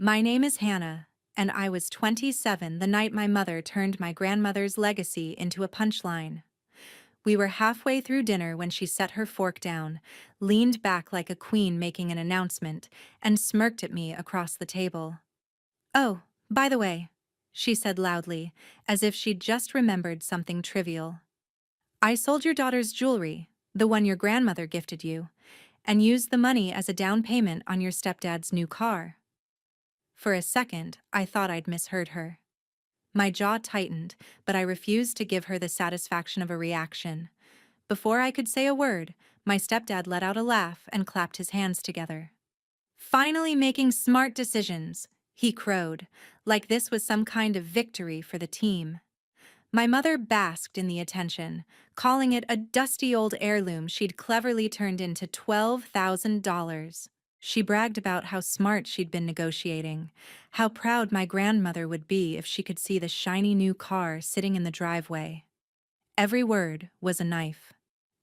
My name is Hannah, and I was 27 the night my mother turned my grandmother's legacy into a punchline. We were halfway through dinner when she set her fork down, leaned back like a queen making an announcement, and smirked at me across the table. "Oh, by the way," she said loudly, as if she'd just remembered something trivial. "I sold your daughter's jewelry, the one your grandmother gifted you, and used the money as a down payment on your stepdad's new car." For a second, I thought I'd misheard her. My jaw tightened, but I refused to give her the satisfaction of a reaction. Before I could say a word, my stepdad let out a laugh and clapped his hands together. "Finally making smart decisions," he crowed, like this was some kind of victory for the team. My mother basked in the attention, calling it a dusty old heirloom she'd cleverly turned into $12,000. She bragged about how smart she'd been negotiating, how proud my grandmother would be if she could see the shiny new car sitting in the driveway. Every word was a knife.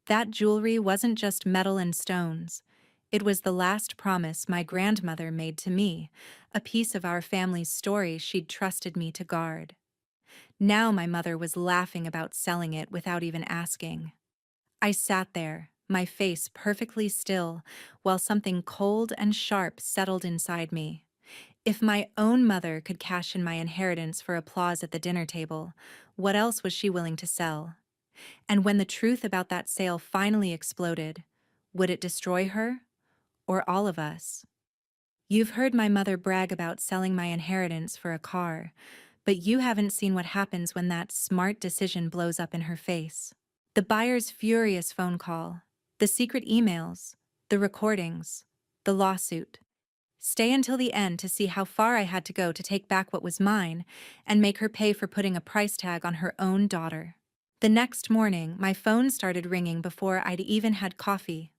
That jewelry wasn't just metal and stones. It was the last promise my grandmother made to me, a piece of our family's story she'd trusted me to guard. Now my mother was laughing about selling it without even asking. I sat there, my face perfectly still, while something cold and sharp settled inside me. If my own mother could cash in my inheritance for applause at the dinner table, what else was she willing to sell? And when the truth about that sale finally exploded, would it destroy her or all of us? You've heard my mother brag about selling my inheritance for a car, but you haven't seen what happens when that smart decision blows up in her face. The buyer's furious phone call, the secret emails, the recordings, the lawsuit. Stay until the end to see how far I had to go to take back what was mine and make her pay for putting a price tag on her own daughter. The next morning, my phone started ringing before I'd even had coffee.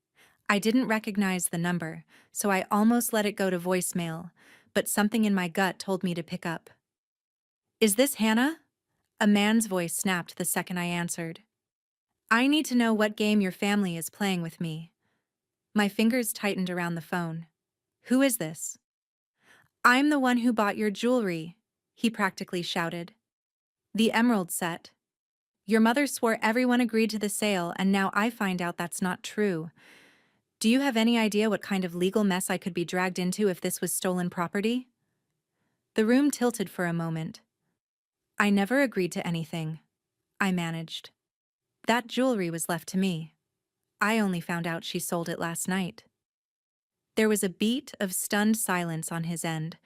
I didn't recognize the number, so I almost let it go to voicemail, but something in my gut told me to pick up. "Is this Hannah?" A man's voice snapped the second I answered. "I need to know what game your family is playing with me." My fingers tightened around the phone. "Who is this?" "I'm the one who bought your jewelry," he practically shouted. "The emerald set. Your mother swore everyone agreed to the sale, and now I find out that's not true. Do you have any idea what kind of legal mess I could be dragged into if this was stolen property?" The room tilted for a moment. "I never agreed to anything," I managed. "That jewelry was left to me. I only found out she sold it last night." There was a beat of stunned silence on his end,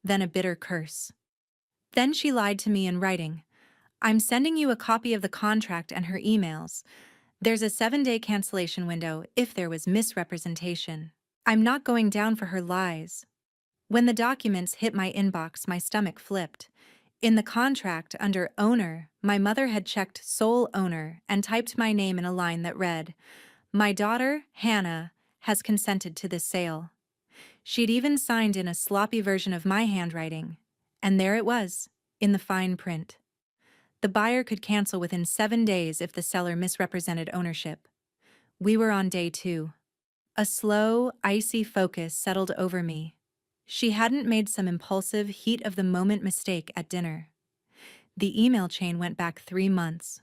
then a bitter curse. "Then she lied to me in writing. I'm sending you a copy of the contract and her emails. There's a 7-day cancellation window if there was misrepresentation. I'm not going down for her lies." When the documents hit my inbox, my stomach flipped. In the contract, under owner, my mother had checked sole owner and typed my name in a line that read, "My daughter, Hannah, has consented to this sale." She'd even signed in a sloppy version of my handwriting. And there it was, in the fine print. The buyer could cancel within 7 days if the seller misrepresented ownership. We were on day 2. A slow, icy focus settled over me. She hadn't made some impulsive, heat-of-the-moment mistake at dinner. The email chain went back 3 months.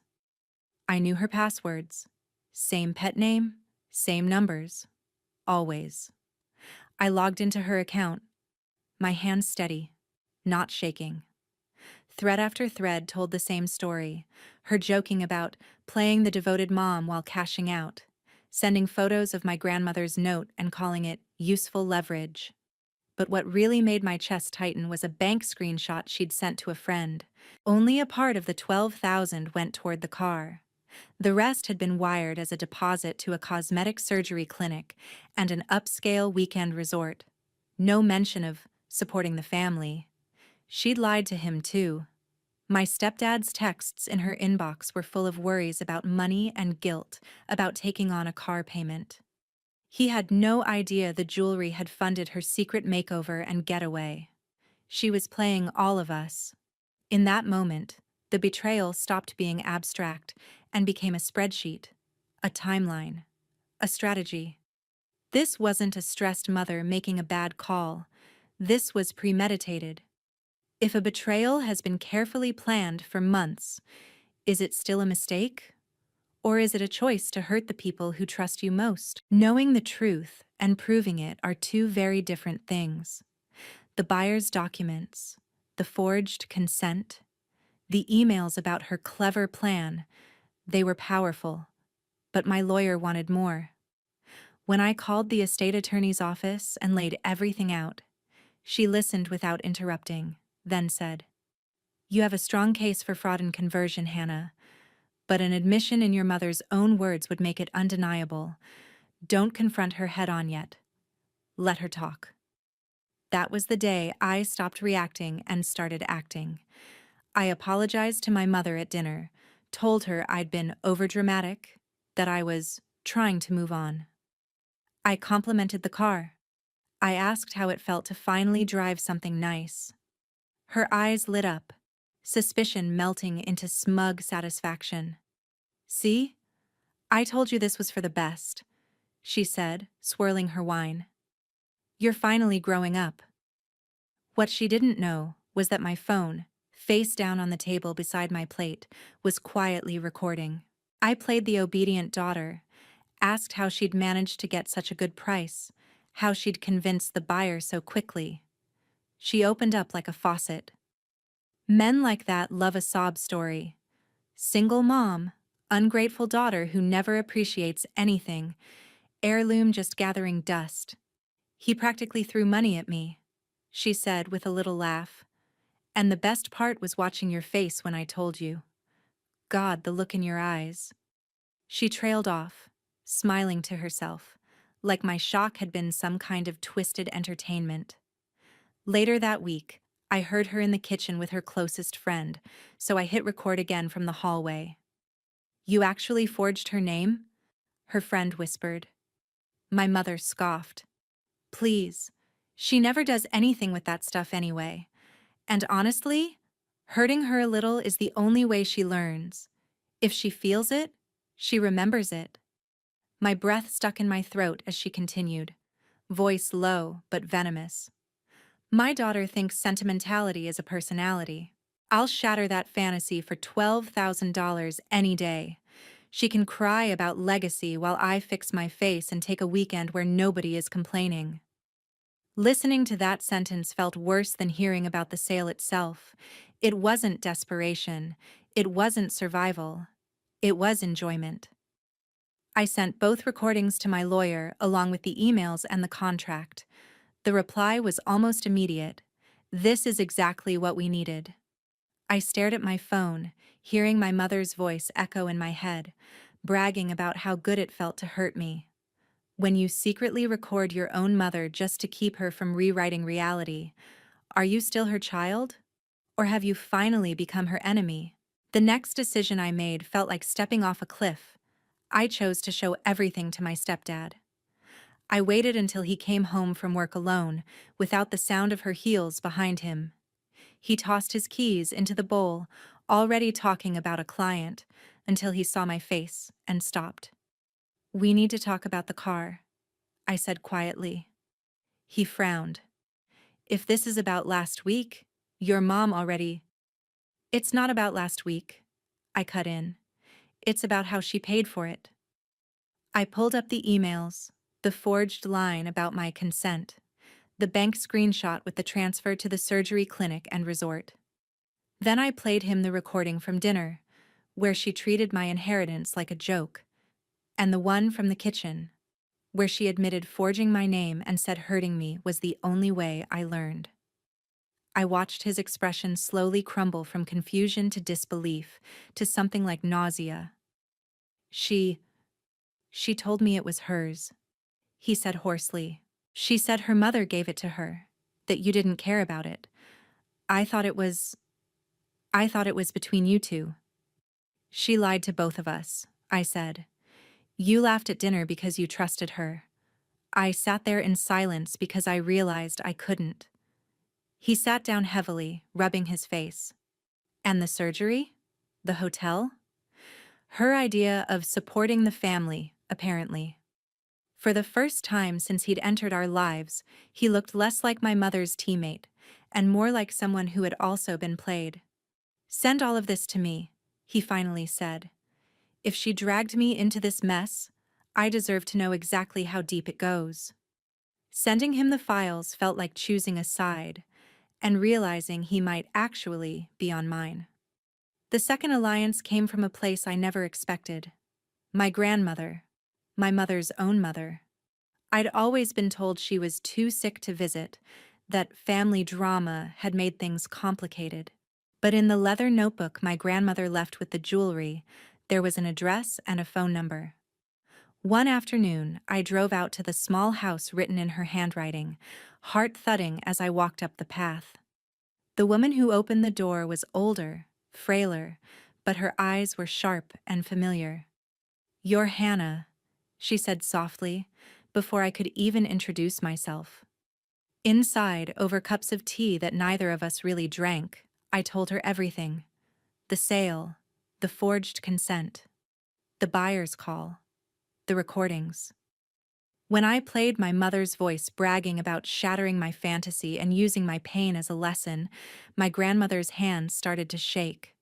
I knew her passwords. Same pet name, same numbers. Always. I logged into her account, my hands steady, not shaking. Thread after thread told the same story, her joking about playing the devoted mom while cashing out, sending photos of my grandmother's note and calling it useful leverage. But what really made my chest tighten was a bank screenshot she'd sent to a friend. Only a part of the 12,000 went toward the car. The rest had been wired as a deposit to a cosmetic surgery clinic and an upscale weekend resort. No mention of supporting the family. She'd lied to him, too. My stepdad's texts in her inbox were full of worries about money and guilt about taking on a car payment. He had no idea the jewelry had funded her secret makeover and getaway. She was playing all of us. In that moment, the betrayal stopped being abstract and became a spreadsheet, a timeline, a strategy. This wasn't a stressed mother making a bad call. This was premeditated. If a betrayal has been carefully planned for months, is it still a mistake? Or is it a choice to hurt the people who trust you most? Knowing the truth and proving it are two very different things. The buyer's documents, the forged consent, the emails about her clever plan, they were powerful, but my lawyer wanted more. When I called the estate attorney's office and laid everything out, she listened without interrupting, then said, "You have a strong case for fraud and conversion, Hannah, but an admission in your mother's own words would make it undeniable. Don't confront her head on yet. Let her talk." That was the day I stopped reacting and started acting. I apologized to my mother at dinner, told her I'd been overdramatic, that I was trying to move on. I complimented the car. I asked how it felt to finally drive something nice. Her eyes lit up, suspicion melting into smug satisfaction. "See? I told you this was for the best," she said, swirling her wine. "You're finally growing up." What she didn't know was that my phone, face down on the table beside my plate, was quietly recording. I played the obedient daughter, asked how she'd managed to get such a good price, how she'd convinced the buyer so quickly. She opened up like a faucet. Men like that love a sob story. Single mom, ungrateful daughter who never appreciates anything, heirloom just gathering dust. "He practically threw money at me," she said with a little laugh. "And the best part was watching your face when I told you. God, the look in your eyes." She trailed off, smiling to herself, like my shock had been some kind of twisted entertainment. Later that week, I heard her in the kitchen with her closest friend, so I hit record again from the hallway. "You actually forged her name?" her friend whispered. My mother scoffed. "Please. She never does anything with that stuff anyway. And honestly, hurting her a little is the only way she learns. If she feels it, she remembers it." My breath stuck in my throat as she continued, voice low but venomous. "My daughter thinks sentimentality is a personality. I'll shatter that fantasy for $12,000 any day. She can cry about legacy while I fix my face and take a weekend where nobody is complaining." Listening to that sentence felt worse than hearing about the sale itself. It wasn't desperation. It wasn't survival. It was enjoyment. I sent both recordings to my lawyer along with the emails and the contract. The reply was almost immediate. "This is exactly what we needed." I stared at my phone, hearing my mother's voice echo in my head, bragging about how good it felt to hurt me. When you secretly record your own mother just to keep her from rewriting reality, are you still her child? Or have you finally become her enemy? The next decision I made felt like stepping off a cliff. I chose to show everything to my stepdad. I waited until he came home from work alone, without the sound of her heels behind him. He tossed his keys into the bowl, already talking about a client, until he saw my face and stopped. "We need to talk about the car," I said quietly. He frowned. "If this is about last week, your mom already—" "It's not about last week," I cut in. "It's about how she paid for it." I pulled up the emails, the forged line about my consent, the bank screenshot with the transfer to the surgery clinic and resort. Then I played him the recording from dinner, where she treated my inheritance like a joke, and the one from the kitchen, where she admitted forging my name and said hurting me was the only way I learned. I watched his expression slowly crumble from confusion to disbelief, to something like nausea. She told me it was hers," he said hoarsely. "She said her mother gave it to her, that you didn't care about it. I thought it was between you two." "She lied to both of us," I said. "You laughed at dinner because you trusted her. I sat there in silence because I realized I couldn't." He sat down heavily, rubbing his face. "And the surgery? The hotel?" "Her idea of supporting the family, apparently." For the first time since he'd entered our lives, he looked less like my mother's teammate, and more like someone who had also been played. "Send all of this to me," he finally said. "If she dragged me into this mess, I deserve to know exactly how deep it goes." Sending him the files felt like choosing a side, and realizing he might actually be on mine. The second alliance came from a place I never expected. My grandmother. My mother's own mother. I'd always been told she was too sick to visit, that family drama had made things complicated. But in the leather notebook my grandmother left with the jewelry, there was an address and a phone number. One afternoon, I drove out to the small house written in her handwriting, heart thudding as I walked up the path. The woman who opened the door was older, frailer, but her eyes were sharp and familiar. "You're Hannah," she said softly, before I could even introduce myself. Inside, over cups of tea that neither of us really drank, I told her everything. The sale, the forged consent, the buyer's call, the recordings. When I played my mother's voice bragging about shattering my fantasy and using my pain as a lesson, my grandmother's hand started to shake.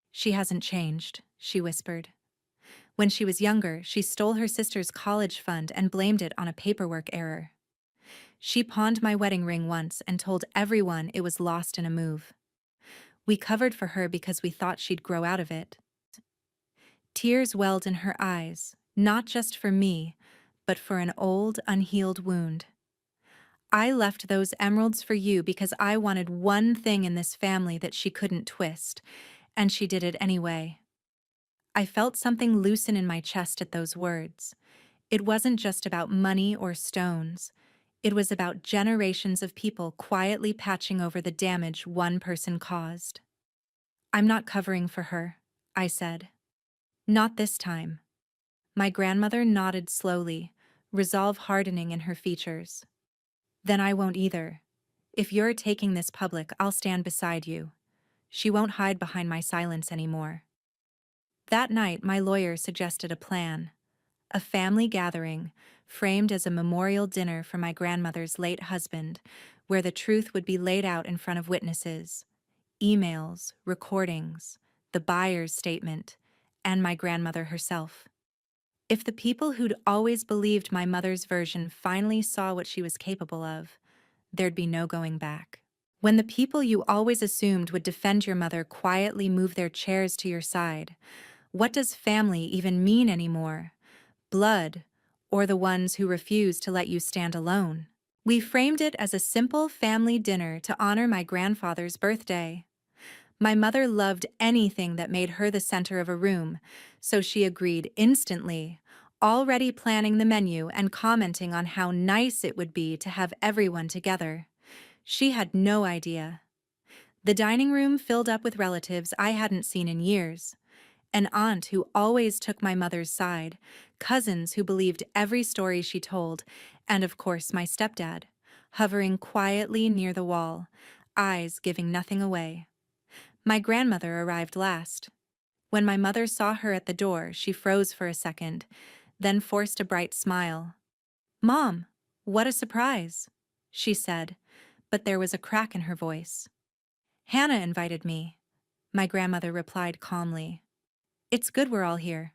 "She hasn't changed," she whispered. "When she was younger, she stole her sister's college fund and blamed it on a paperwork error. She pawned my wedding ring once and told everyone it was lost in a move. We covered for her because we thought she'd grow out of it." Tears welled in her eyes, not just for me, but for an old, unhealed wound. "I left those emeralds for you because I wanted one thing in this family that she couldn't twist, and she did it anyway." I felt something loosen in my chest at those words. It wasn't just about money or stones. It was about generations of people quietly patching over the damage one person caused. "I'm not covering for her," I said. "Not this time." My grandmother nodded slowly, resolve hardening in her features. "Then I won't either. If you're taking this public, I'll stand beside you. She won't hide behind my silence anymore." That night, my lawyer suggested a plan. A family gathering, framed as a memorial dinner for my grandmother's late husband, where the truth would be laid out in front of witnesses. Emails, recordings, the buyer's statement, and my grandmother herself. If the people who'd always believed my mother's version finally saw what she was capable of, there'd be no going back. When the people you always assumed would defend your mother quietly move their chairs to your side, what does family even mean anymore? Blood, or the ones who refuse to let you stand alone? We framed it as a simple family dinner to honor my grandfather's birthday. My mother loved anything that made her the center of a room, so she agreed instantly, already planning the menu and commenting on how nice it would be to have everyone together. She had no idea. The dining room filled up with relatives I hadn't seen in years. An aunt who always took my mother's side, cousins who believed every story she told, and of course my stepdad, hovering quietly near the wall, eyes giving nothing away. My grandmother arrived last. When my mother saw her at the door, she froze for a second, then forced a bright smile. "Mom, what a surprise," she said, but there was a crack in her voice. "Hannah invited me," my grandmother replied calmly. "It's good we're all here."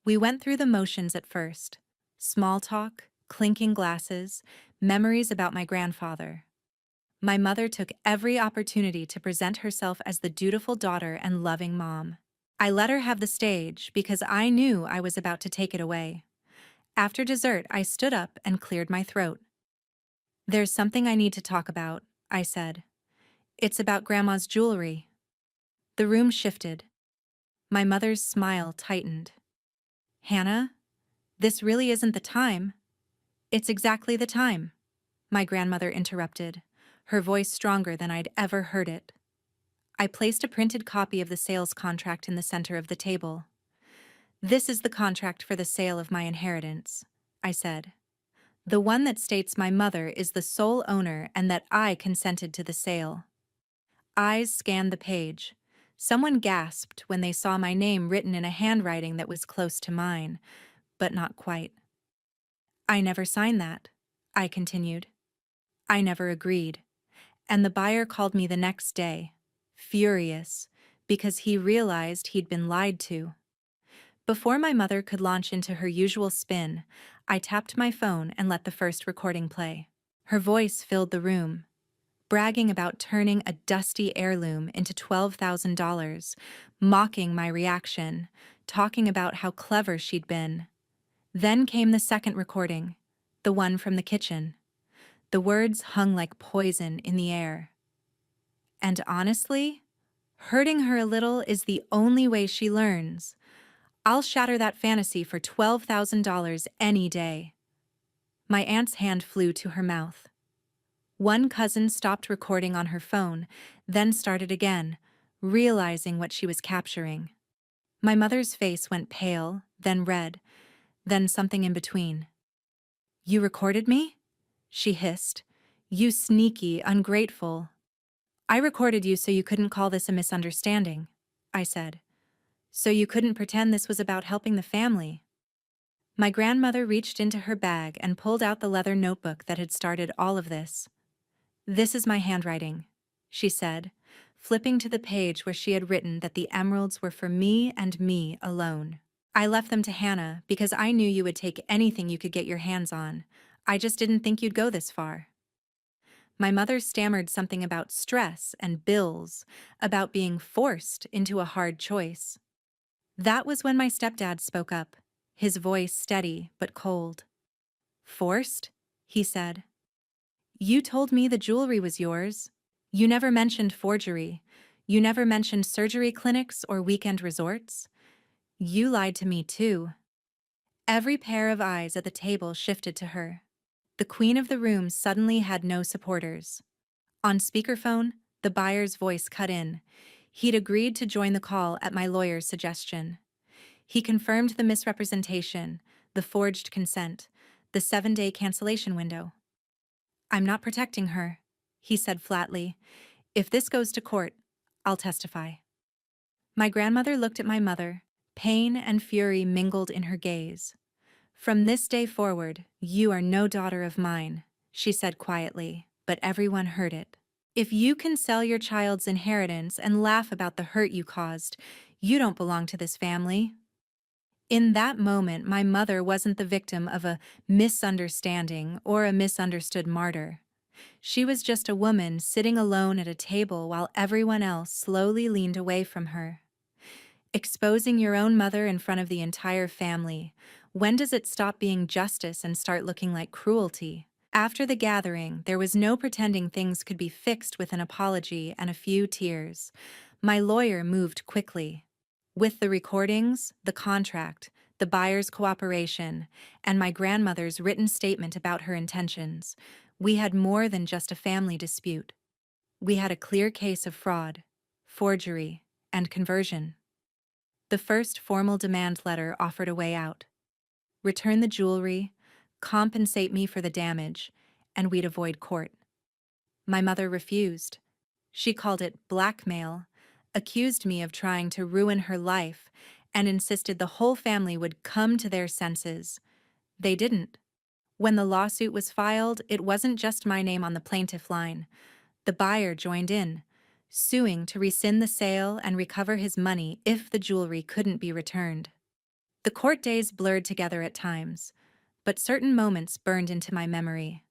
We went through the motions at first. Small talk, clinking glasses, memories about my grandfather. My mother took every opportunity to present herself as the dutiful daughter and loving mom. I let her have the stage because I knew I was about to take it away. After dessert, I stood up and cleared my throat. "There's something I need to talk about," I said. "It's about Grandma's jewelry." The room shifted. My mother's smile tightened. "Hannah, this really isn't the time." "It's exactly the time," my grandmother interrupted, her voice stronger than I'd ever heard it. I placed a printed copy of the sales contract in the center of the table. "This is the contract for the sale of my inheritance," I said. "The one that states my mother is the sole owner and that I consented to the sale." Eyes scanned the page. Someone gasped when they saw my name written in a handwriting that was close to mine, but not quite. I never signed that, I continued. I never agreed. And the buyer called me the next day, furious, because he realized he'd been lied to. Before my mother could launch into her usual spin, I tapped my phone and let the first recording play. Her voice filled the room, bragging about turning a dusty heirloom into $12,000, mocking my reaction, talking about how clever she'd been. Then came the second recording, the one from the kitchen. The words hung like poison in the air. And honestly, hurting her a little is the only way she learns. I'll shatter that fantasy for $12,000 any day. My aunt's hand flew to her mouth. One cousin stopped recording on her phone, then started again, realizing what she was capturing. My mother's face went pale, then red, then something in between. "You recorded me?" she hissed. "You sneaky, ungrateful." "I recorded you so you couldn't call this a misunderstanding," I said. "So you couldn't pretend this was about helping the family." My grandmother reached into her bag and pulled out the leather notebook that had started all of this. "This is my handwriting," she said, flipping to the page where she had written that the emeralds were for me and me alone. "I left them to Hannah because I knew you would take anything you could get your hands on. I just didn't think you'd go this far." My mother stammered something about stress and bills, about being forced into a hard choice. That was when my stepdad spoke up, his voice steady but cold. "Forced?" he said. "You told me the jewelry was yours. You never mentioned forgery. You never mentioned surgery clinics or weekend resorts. You lied to me too." Every pair of eyes at the table shifted to her. The queen of the room suddenly had no supporters. On speakerphone, the buyer's voice cut in. He'd agreed to join the call at my lawyer's suggestion. He confirmed the misrepresentation, the forged consent, the 7-day cancellation window. "I'm not protecting her," he said flatly. "If this goes to court, I'll testify." My grandmother looked at my mother, pain and fury mingled in her gaze. "From this day forward, you are no daughter of mine," she said quietly, but everyone heard it. "If you can sell your child's inheritance and laugh about the hurt you caused, you don't belong to this family." In that moment, my mother wasn't the victim of a misunderstanding or a misunderstood martyr. She was just a woman sitting alone at a table while everyone else slowly leaned away from her. Exposing your own mother in front of the entire family, when does it stop being justice and start looking like cruelty? After the gathering, there was no pretending things could be fixed with an apology and a few tears. My lawyer moved quickly. With the recordings, the contract, the buyer's cooperation, and my grandmother's written statement about her intentions, we had more than just a family dispute. We had a clear case of fraud, forgery, and conversion. The first formal demand letter offered a way out. Return the jewelry, compensate me for the damage, and we'd avoid court. My mother refused. She called it blackmail, accused me of trying to ruin her life, and insisted the whole family would come to their senses. They didn't. When the lawsuit was filed, it wasn't just my name on the plaintiff line. The buyer joined in, suing to rescind the sale and recover his money if the jewelry couldn't be returned. The court days blurred together at times, but certain moments burned into my memory.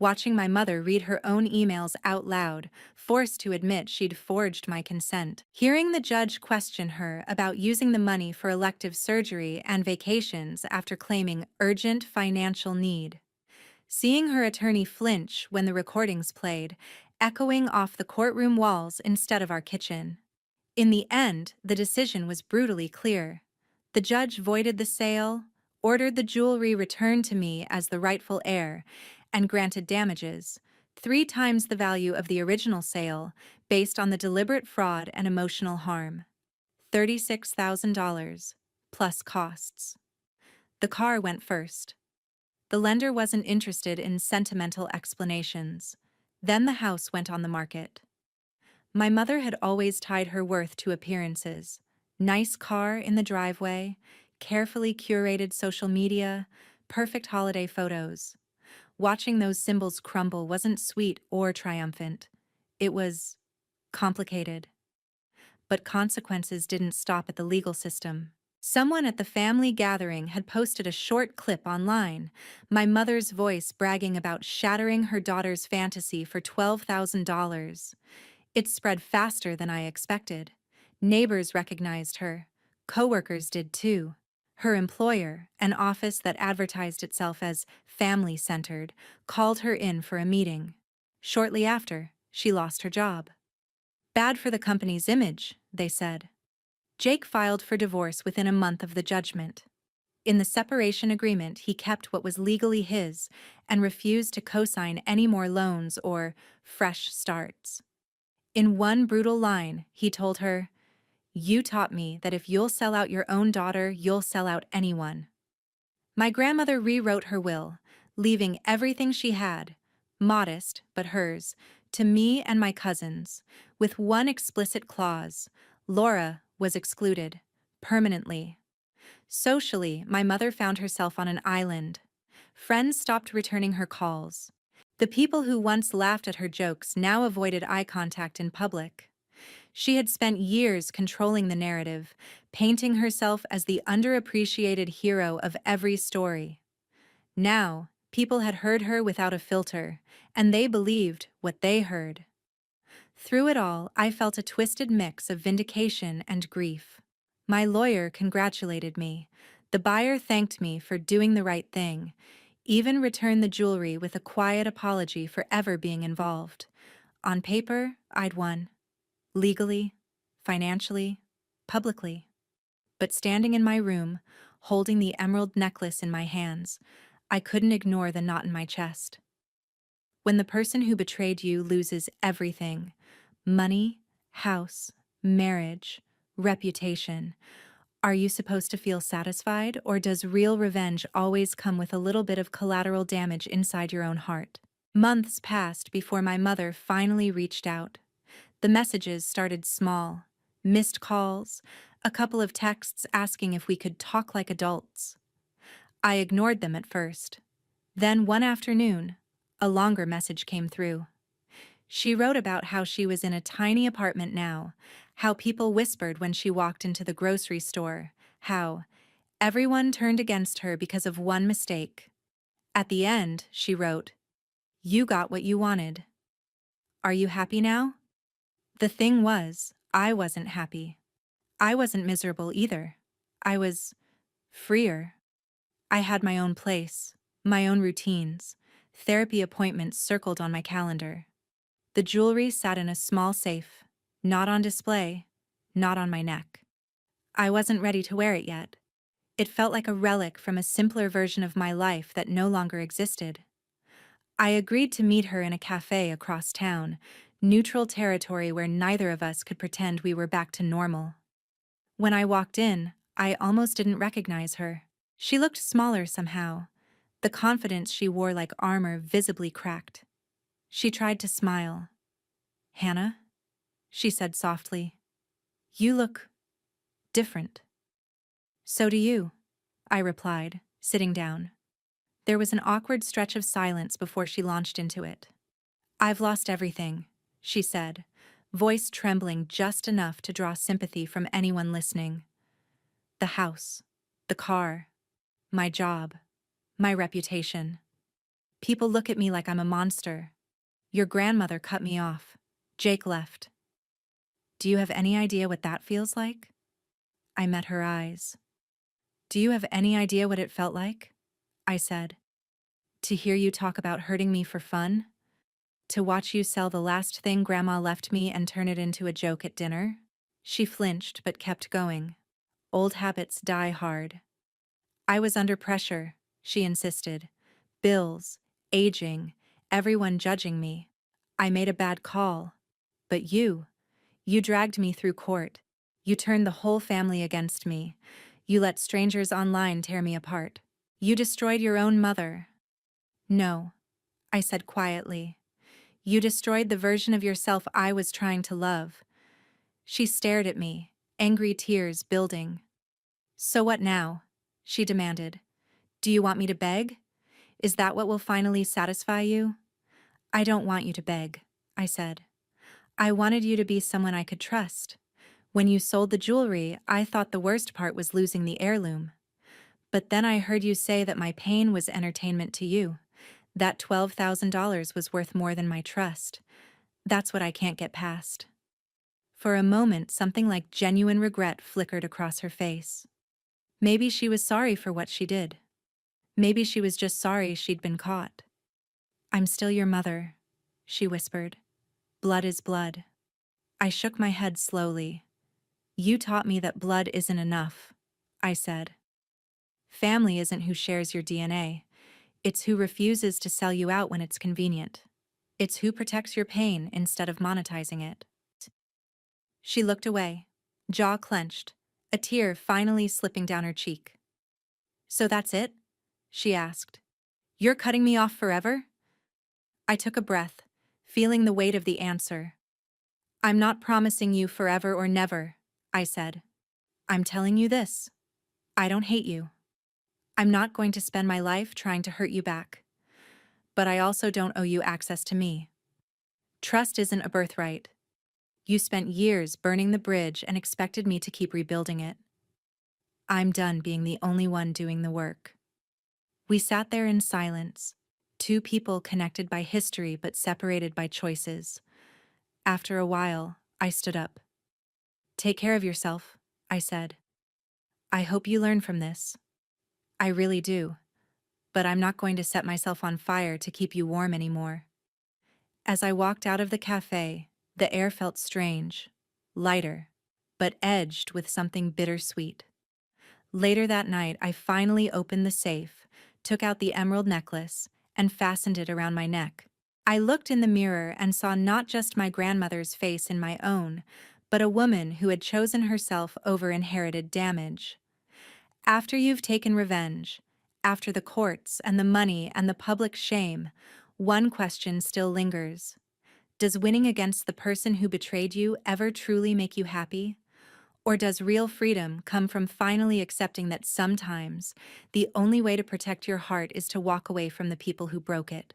Watching my mother read her own emails out loud, forced to admit she'd forged my consent. Hearing the judge question her about using the money for elective surgery and vacations after claiming urgent financial need. Seeing her attorney flinch when the recordings played, echoing off the courtroom walls instead of our kitchen. In the end, the decision was brutally clear. The judge voided the sale, ordered the jewelry returned to me as the rightful heir, and granted damages, 3 times the value of the original sale, based on the deliberate fraud and emotional harm. $36,000, plus costs. The car went first. The lender wasn't interested in sentimental explanations. Then the house went on the market. My mother had always tied her worth to appearances. Nice car in the driveway, carefully curated social media, perfect holiday photos. Watching those symbols crumble wasn't sweet or triumphant. It was complicated. But consequences didn't stop at the legal system. Someone at the family gathering had posted a short clip online, my mother's voice bragging about shattering her daughter's fantasy for $12,000. It spread faster than I expected. Neighbors recognized her. Coworkers did too. Her employer, an office that advertised itself as family-centered, called her in for a meeting. Shortly after, she lost her job. Bad for the company's image, they said. Jake filed for divorce within a month of the judgment. In the separation agreement, he kept what was legally his and refused to co-sign any more loans or fresh starts. In one brutal line, he told her, "You taught me that if you'll sell out your own daughter, you'll sell out anyone." My grandmother rewrote her will, leaving everything she had, modest but hers, to me and my cousins, with one explicit clause: Laura was excluded, permanently. Socially, my mother found herself on an island. Friends stopped returning her calls. The people who once laughed at her jokes now avoided eye contact in public. She had spent years controlling the narrative, painting herself as the underappreciated hero of every story. Now, people had heard her without a filter, and they believed what they heard. Through it all, I felt a twisted mix of vindication and grief. My lawyer congratulated me. The buyer thanked me for doing the right thing, even returned the jewelry with a quiet apology for ever being involved. On paper, I'd won. Legally, financially, publicly. But standing in my room, holding the emerald necklace in my hands, I couldn't ignore the knot in my chest. When the person who betrayed you loses everything, money, house, marriage, reputation, are you supposed to feel satisfied, or does real revenge always come with a little bit of collateral damage inside your own heart? Months passed before my mother finally reached out. The messages started small: missed calls, a couple of texts asking if we could talk like adults. I ignored them at first. Then one afternoon, a longer message came through. She wrote about how she was in a tiny apartment now, how people whispered when she walked into the grocery store, how everyone turned against her because of one mistake. At the end, she wrote, "You got what you wanted. Are you happy now?" The thing was, I wasn't happy. I wasn't miserable either. I was freer. I had my own place, my own routines, therapy appointments circled on my calendar. The jewelry sat in a small safe, not on display, not on my neck. I wasn't ready to wear it yet. It felt like a relic from a simpler version of my life that no longer existed. I agreed to meet her in a cafe across town, neutral territory where neither of us could pretend we were back to normal. When I walked in, I almost didn't recognize her. She looked smaller somehow, the confidence she wore like armor visibly cracked. She tried to smile. "Hannah," she said softly, "you look different." "So do you," I replied, sitting down. There was an awkward stretch of silence before she launched into it. "I've lost everything," she said, voice trembling just enough to draw sympathy from anyone listening. "The house, the car, my job, my reputation. People look at me like I'm a monster. Your grandmother cut me off. Jake left. Do you have any idea what that feels like?" I met her eyes. "Do you have any idea what it felt like?" I said. "To hear you talk about hurting me for fun? To watch you sell the last thing Grandma left me and turn it into a joke at dinner?" She flinched but kept going. Old habits die hard. "I was under pressure," she insisted. "Bills, aging, everyone judging me. I made a bad call. But you dragged me through court. You turned the whole family against me. You let strangers online tear me apart. You destroyed your own mother." "No," I said quietly. "You destroyed the version of yourself I was trying to love." She stared at me, angry tears building. "So what now?" she demanded. Do you want me to beg? Is that what will finally satisfy you? I don't want you to beg, I said. I wanted you to be someone I could trust. When you sold the jewelry, I thought the worst part was losing the heirloom. But then I heard you say that my pain was entertainment to you. That $12,000 was worth more than my trust. That's what I can't get past. For a moment, something like genuine regret flickered across her face. Maybe she was sorry for what she did. Maybe she was just sorry she'd been caught. I'm still your mother, she whispered. Blood is blood. I shook my head slowly. You taught me that blood isn't enough, I said. Family isn't who shares your DNA. It's who refuses to sell you out when it's convenient. It's who protects your pain instead of monetizing it. She looked away, jaw clenched, a tear finally slipping down her cheek. So that's it? She asked. You're cutting me off forever? I took a breath, feeling the weight of the answer. I'm not promising you forever or never, I said. I'm telling you this. I don't hate you. I'm not going to spend my life trying to hurt you back. But I also don't owe you access to me. Trust isn't a birthright. You spent years burning the bridge and expected me to keep rebuilding it. I'm done being the only one doing the work. We sat there in silence, two people connected by history but separated by choices. After a while, I stood up. Take care of yourself, I said. I hope you learn from this. I really do. But I'm not going to set myself on fire to keep you warm anymore. As I walked out of the cafe, the air felt strange, lighter, but edged with something bittersweet. Later that night, I finally opened the safe, took out the emerald necklace, and fastened it around my neck. I looked in the mirror and saw not just my grandmother's face in my own, but a woman who had chosen herself over inherited damage. After you've taken revenge, after the courts and the money and the public shame, one question still lingers. Does winning against the person who betrayed you ever truly make you happy? Or does real freedom come from finally accepting that sometimes the only way to protect your heart is to walk away from the people who broke it?